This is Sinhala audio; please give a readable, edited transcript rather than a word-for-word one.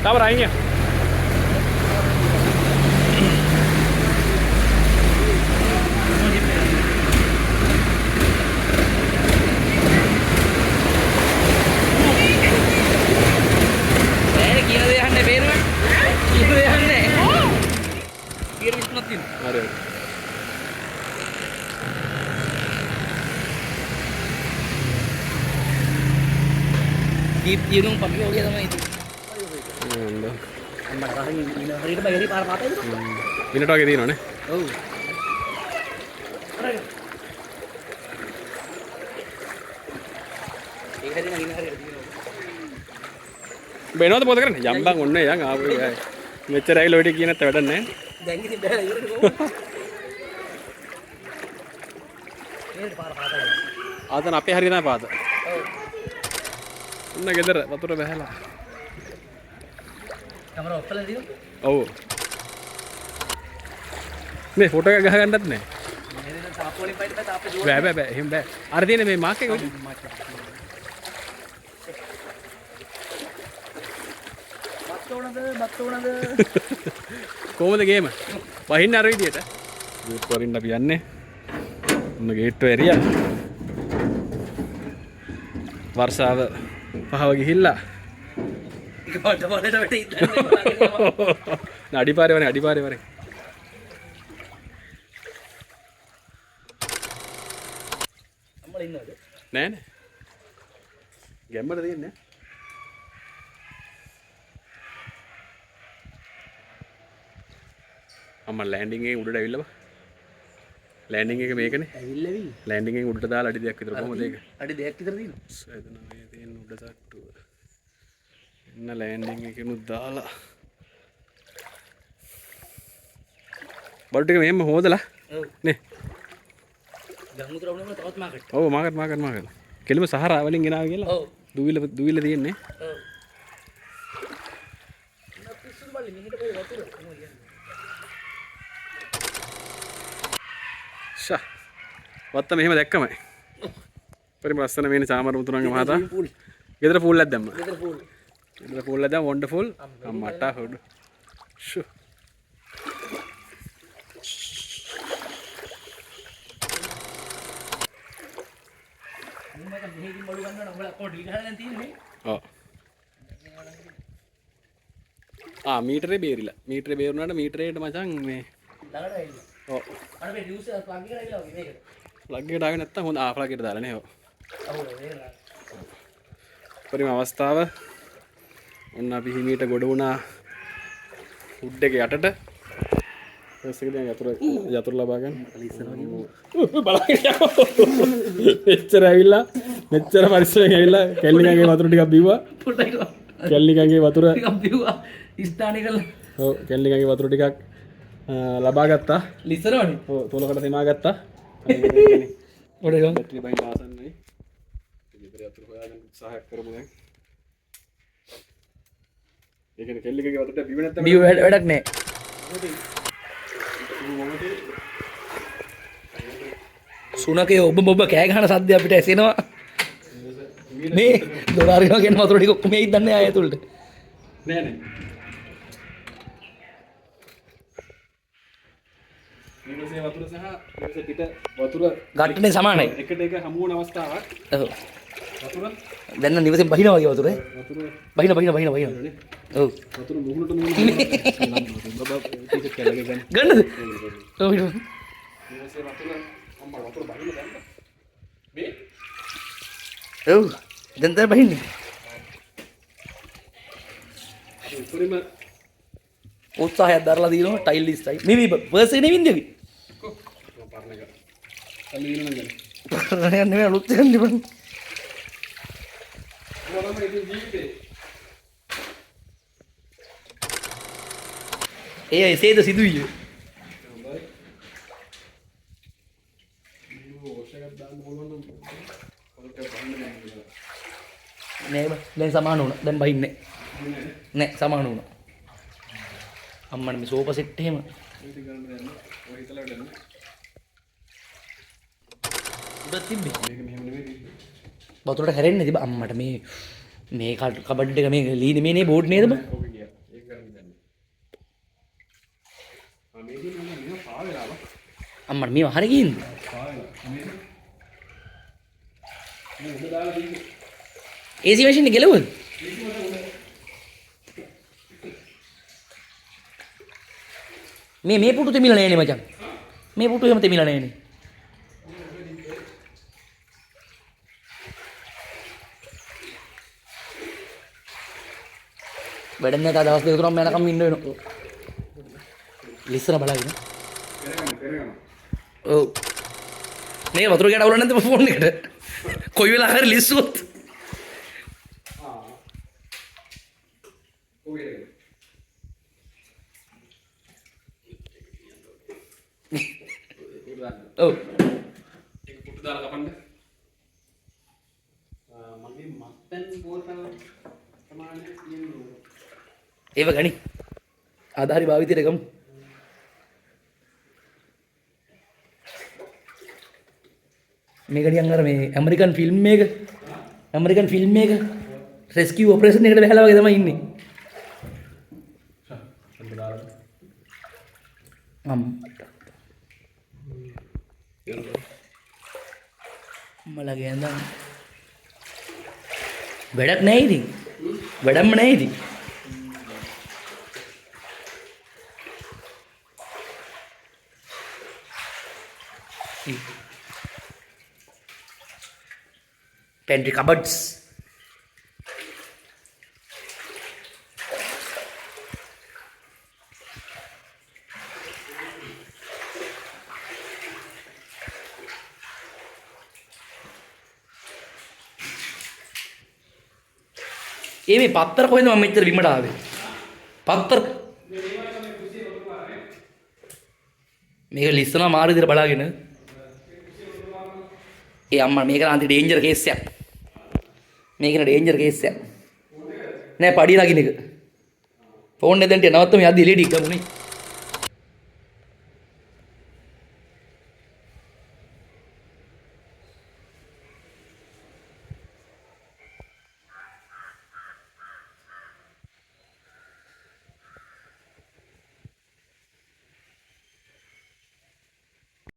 Tao vào đây nhỉ. Ada. Deep yung pagi ho sama itu. Ada. Ambar hari itu bayari par mata itu. Minute lagi තියෙනවනේ. ඔව්. ඒක හරින ඉන්න හරියට තියෙනවා. බේනවද පොත කරන්නේ? යම්බන් ඔන්න යන් ආපු මෙච්චර ඇවිල්ලා ඔය ටික කියන නැත්නම් වැඩක් නැහැ. දැන් ඉතින් බෑ ඉවරනේ කොහොමද? මේක පාර පාතයි. ආතන අපේ හරිය තමයි පාත. ඔව්. ඔන්න ගෙදර වතුර බහැලා. කැමරා ඔෆ් කරලා දිනු. ඔව්. මේ ෆොටෝ එක ගහ ගන්නත් නැහැ. මේ දෙන තාප්පු වලින් පයින් තාප්පේ දුවන. බෑ එහෙම බෑ. අර තියෙන මේ මාක් එක ඔය. බත් උනද කොහොමද ගේම? වහින්න අර විදියට. ගේට් වරින් අපි යන්නේ. ඔන්න ගේට් එරියා. වර්ෂාව පහව ගිහිල්ලා. ඒක පොඩ පොඩට වැටි ඉඳන්නේ. අඩිපාරේ වරේ. අම්මලා ඉන්නවද? නෑනේ. ගැම්මට තියෙන්නේ. අම්මා ලෑන්ඩින් එකේ උඩට ඇවිල්ලා බා. ලෑන්ඩින් එක මේකනේ. ඇවිල්ලාවි. ලෑන්ඩින් එකෙන් උඩට දාලා අඩි දෙකක් විතර කොහොමද ඒක? අඩි දෙකක් විතර තියෙනවා. එතන මේ තියෙන උඩ තට්ටුව. එන්න ලෑන්ඩින් එකෙනුත් දාලා. බඩු ටික මෙහෙම හොදලා. ඔව්. නේ. ගම්මුතර වුණාම තවත් මාකට්. ඔව් මාකට්. කෙලිම සහරා වලින් ගෙනාවා කියලා. ඔව්. දුවිල තියෙන්නේ. ඔව්. පිස්සුද බලි මිනිහට කොයි වතුර මොකද කියන්නේ? ෂා. වත්ත මෙහෙම දැක්කමයි. පරිම ලස්සන මේනේ චාමර මුතුරංග මහතා. ගෙදර පූල් එකක් දැම්මා. ගෙදර පූල් එකක් දැම්ම වොන්ඩර්ෆුල්. අම්මට හොඩු. ෂු. මෙහෙකින් බලු ගන්නවා උඹලා කො ඩීල් ගහලා දැන් තියෙන්නේ. ඔව්. මීටරේ බේරිලා. මීටරේ බේරුණාට මීටරේට මචං මේ ළඟට ඇවිල්ලා. ඔව්. අර මේ රියුස් එක ප්ලග් එකට ඇවිල්ලා වගේ මේකට. ප්ලග් එකට ආවේ නැත්තම් හොඳ ප්ලග් එකට දාලා නේ ඔව්. ඔව් ඒක. පරිම අවස්ථාව. ඔන්න අපි හිමීට ගොඩ වුණා හුඩ් එක යටට. ඊට දැන් යතුරු ලබා ගන්න. බලන්න. මෙච්චර ඇවිල්ලා මෙච්චර පරිස්සමෙන් ඇවිල්ලා කැල්ලිකගේ වතුර ටිකක් බිව්වා. කැල්ලිකගේ වතුර ටිකක් බිව්වා. ස්ථානේ කරලා. ඔව් කැල්ලිකගේ වතුර ටිකක් ලබා ගත්තා. ලිස්සරවනේ. ඔව් තොලකට තෙමා ගත්තා. පොඩ ගමු. බැටරි බයින් ආසන්නයි. ඉතින් යතුරු හොයාගන්න උත්සාහයක් කරමු දැන්. ඒ කියන්නේ කැල්ලිකගේ වතුරට බිව නැත්තම් බිව් වැඩක් නැහැ. සුනකේ ඔබ කෑ ගහන සද්ද අපිට ඇසෙනවා. මේ දොර අරගෙන ගෙන වතුර ටික ඔක්කොම එයි දන්නේ ආය ඇතුළට. නෑ. ඊටසේ වතුර සහ ඊටසේ පිට වතුර ගැටනේ සමානයි. එකට එක හමු වන අවස්ථාවක්. ඔව්. වතුර දැන් නම් නිවසෙන් බහිනවා වගේ වතුර. වතුර බහින. ඔව්. වතුර මුහුණට මුහුණ බබා ටිකට් කැලගේ ගන්න. ගන්නද? ඔව්. ඊටසේ වතුර අම්මා වතුර බහින්න දැම්ම. මේ ඔව්. දැන් තමයි බහින්නේ. උඩරිම උත්සාහයක් දරලා දිනනවා ටයිල් ලිස්ටයි. මේ පර්ස් එක නෙවින්ද යකි? පරණ එක. අලි දිනන ගන්න. පරණ නෙවෙයි අලුත් එකක් නෙවෙයි. මොනවද ඉතින් ජීවිතේ? එසේද සිදුවිය. නෑ දැන් සමාන වුණා. දැන් බහින්නේ නෑ සමාන වුණා. අම්මනේ මේ සෝපා සෙට් එහෙම. උඩ තිබ්බේ. වතුරට හැරෙන්නේ තිබ්බ අම්මට මේ කබඩ් එක මේ ලීනේ මේ නේ බෝඩ් නේද බං? අම්මට මේව හරි ගින්ද AC මැෂින් එක ගෙලුවද මේ පුටු තෙමිලා නෑනේ මචං මේ පුටු එහෙම තෙමිලා නෑනේ වැඩක් නෑ තා දවස් දෙක තුනක් යනකම් ඉන්න වෙනවා ලිස්සන බලාගෙන ඔව් මේ වතුර ගැට අවුල නැද්ද ෆෝන් එකට කොයි වෙලාව හරි ලිස්සුවොත් ඔව් ඒක පුටු දාලා කපන්න මගේ මත්තන් බෝතල් ප්‍රමාණය තියෙනවා ඒව ගනි ආධාරි භාවිතයට ගමු මේක නිකන් අර මේ ඇමරිකන් ෆිල්ම් එක රෙස්කියු ඔපරේෂන් එකට බහලා වගේ තමයි ඉන්නේ මලගේ ඇඳන් වැඩක් නැහැ ඉතින් වැඩක්ම නැහැ ඉතින් pantry cupboards මේ පත්තර කොහෙන්ද මම මෙච්චර බිමට ආවේ පත්තර මේක ලිස්සනවා මාරු විදිහට බලාගෙන ඒ අම්මා මේක නම් අන්ති ඩේන්ජර් කේස් එකක් මේක නේ ඩේන්ජර් කේස් එකක් නෑ පඩිය නගින එක ෆෝන් එක දැන් නවත්තම යද්දි එළියට ගමුනේ